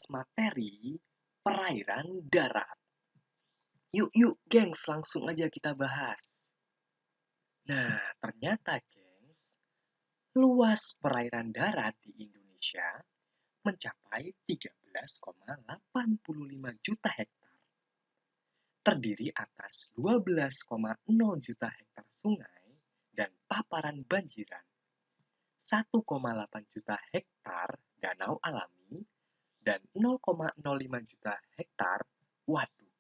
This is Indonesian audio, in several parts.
materi perairan darat. Yuk, gengs, langsung aja kita bahas. Nah, ternyata, gengs, luas perairan darat di Indonesia mencapai 13,85 juta hektar. Terdiri atas 12,0 juta hektar sungai dan paparan banjiran, 1,8 juta hektar danau alami, dan 0,05 juta hektar waduk.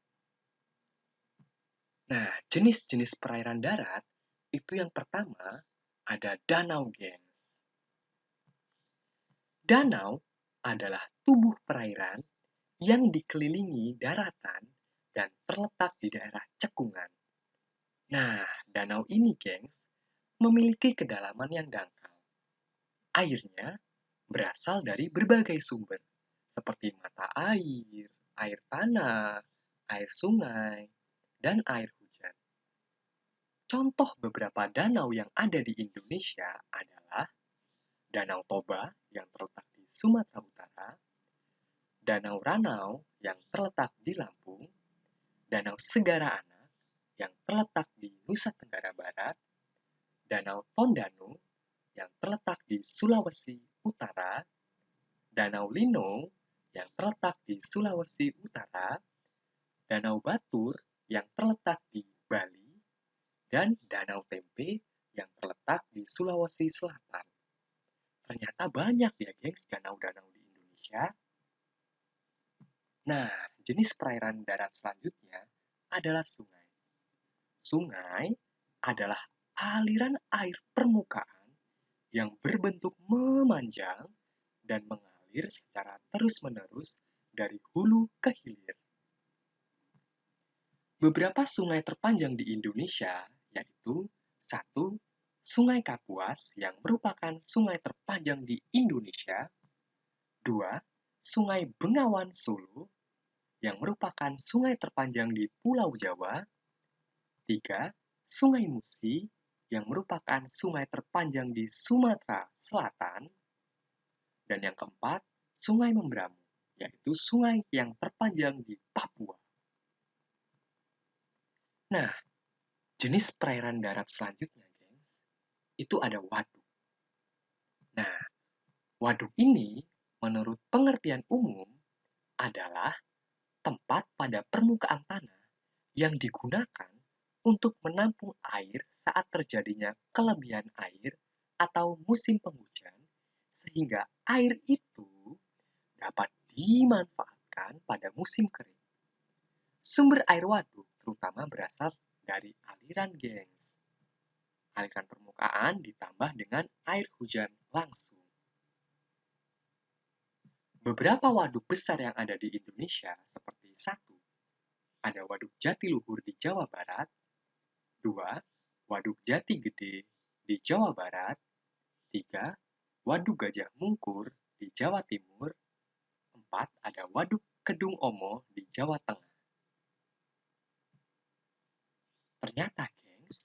Nah, jenis-jenis perairan darat itu yang pertama ada danau, gengs. Danau adalah tubuh perairan yang dikelilingi daratan dan terletak di daerah cekungan. Nah, danau ini, gengs, memiliki kedalaman yang dangkal. Airnya berasal dari berbagai sumber, seperti mata air, air tanah, air sungai, dan air hujan. Contoh beberapa danau yang ada di Indonesia adalah Danau Toba yang terletak di Sumatera Utara, Danau Ranau yang terletak di Lampung, Danau Segara Anak yang terletak di Nusa Tenggara Barat, Danau Tondano yang terletak di Sulawesi Utara, Danau Linong yang terletak di Sulawesi Utara, Danau Batur yang terletak di Bali, dan Danau Tempe yang terletak di Sulawesi Selatan. Ternyata banyak ya, gengs, danau-danau di Indonesia. Nah, jenis perairan darat selanjutnya adalah sungai. Sungai adalah aliran air permukaan yang berbentuk memanjang dan mengalir secara terus-menerus dari hulu ke hilir. Beberapa sungai terpanjang di Indonesia yaitu 1. Sungai Kapuas yang merupakan sungai terpanjang di Indonesia. 2. Sungai Bengawan Solo yang merupakan sungai terpanjang di Pulau Jawa. 3. Sungai Musi yang merupakan sungai terpanjang di Sumatera Selatan. Dan yang keempat, Sungai Membramu, yaitu sungai yang terpanjang di Papua. Nah, jenis perairan darat selanjutnya, gengs, itu ada waduk. Nah, waduk ini menurut pengertian umum adalah tempat pada permukaan tanah yang digunakan untuk menampung air saat terjadinya kelebihan air atau musim penghujan, sehingga air itu dapat dimanfaatkan pada musim kering. Sumber air waduk terutama berasal dari aliran, gengs. Aliran permukaan ditambah dengan air hujan langsung. Beberapa waduk besar yang ada di Indonesia seperti 1. Ada Waduk Jatiluhur di Jawa Barat. 2. Waduk Jati Gede di Jawa Barat. 3. Waduk Gajah Mungkur di Jawa Timur. 4. Ada Waduk Kedung Omo di Jawa Tengah. Ternyata, gengs,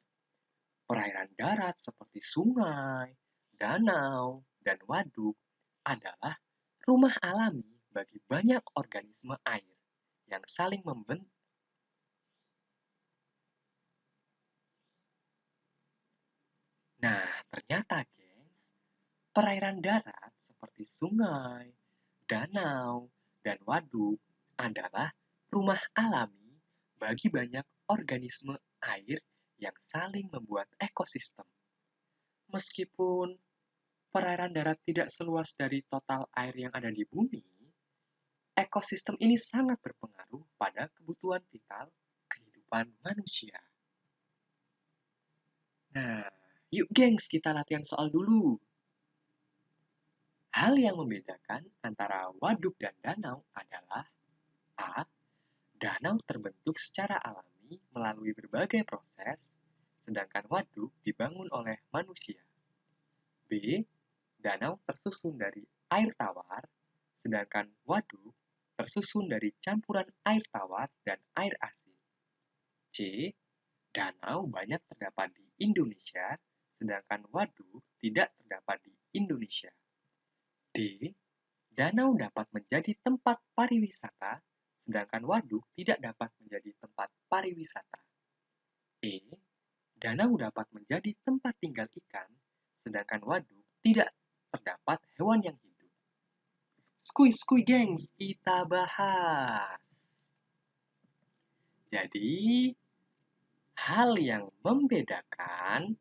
perairan darat seperti sungai, danau, dan waduk adalah rumah alami bagi banyak organisme air yang saling membentuk. Nah, ternyata, gengs, perairan darat seperti sungai, danau, dan waduk adalah rumah alami bagi banyak organisme air yang saling membuat ekosistem. Meskipun perairan darat tidak seluas dari total air yang ada di bumi, ekosistem ini sangat berpengaruh pada kebutuhan vital kehidupan manusia. Nah, yuk, gengs, kita latihan soal dulu. Hal yang membedakan antara waduk dan danau adalah A. Danau terbentuk secara alami melalui berbagai proses, sedangkan waduk dibangun oleh manusia. B. Danau tersusun dari air tawar, sedangkan waduk tersusun dari campuran air tawar dan air asin. C. Danau banyak terdapat di Indonesia, sedangkan waduk tidak terdapat di Indonesia. D. Danau dapat menjadi tempat pariwisata, sedangkan waduk tidak dapat menjadi tempat pariwisata. E. Danau dapat menjadi tempat tinggal ikan, sedangkan waduk tidak terdapat hewan yang hidup. Skui gengs, kita bahas. Jadi, hal yang membedakan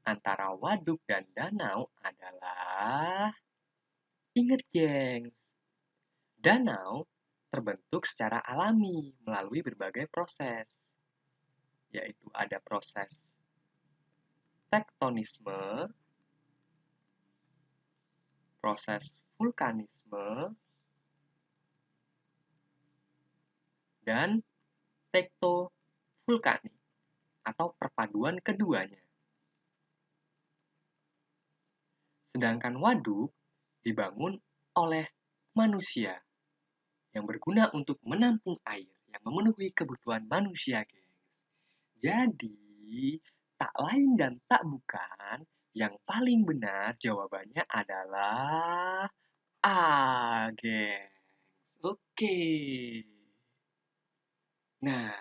antara waduk dan danau adalah, ingat gengs, danau terbentuk secara alami melalui berbagai proses, yaitu ada proses tektonisme, proses vulkanisme, dan tektovulkanik atau perpaduan keduanya. Sedangkan waduk dibangun oleh manusia yang berguna untuk menampung air yang memenuhi kebutuhan manusia, gengs. Jadi, tak lain dan tak bukan, yang paling benar jawabannya adalah A, gengs. Oke. Nah,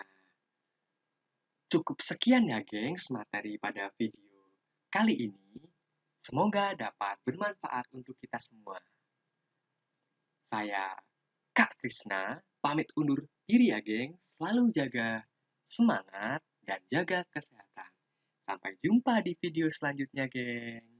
cukup sekian ya, gengs, materi pada video kali ini. Semoga dapat bermanfaat untuk kita semua. Saya, Kak Krisna, pamit undur diri ya, gengs. Selalu jaga semangat dan jaga kesehatan. Sampai jumpa di video selanjutnya, gengs.